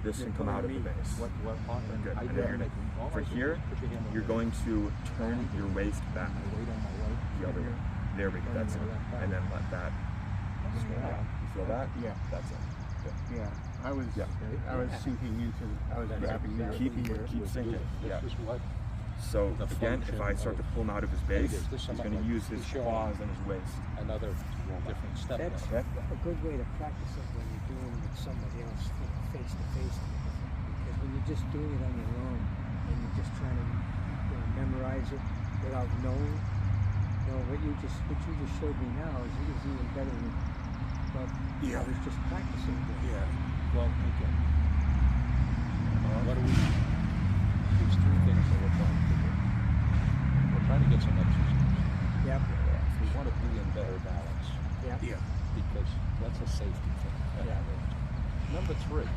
this can come out of the base. What Good. I And then you're gonna, for here, you're going to turn your waist back the other way. There we go. That's it. And then let that swing down. You feel that? Yeah. That's it. Good. Yeah. I was sinking into. I was grabbing your Keep sinking. Yeah. This is what So the again, if I function start to of- pull him out of his base, This he's is going to use his showing claws and his waist. another different step. That's there. a good way to practice it when you're doing it with somebody else, face to face. Because when you're just doing it on your own and you're just trying to memorize it without knowing, what you just showed me now is even better than I was just practicing it. Yeah. Well, okay. What do we? There's three things that we're trying to do. We're trying to get some exercise. Yep. We want to be in better balance. Yep. Yeah. Because that's a safety thing. Yeah. Number three,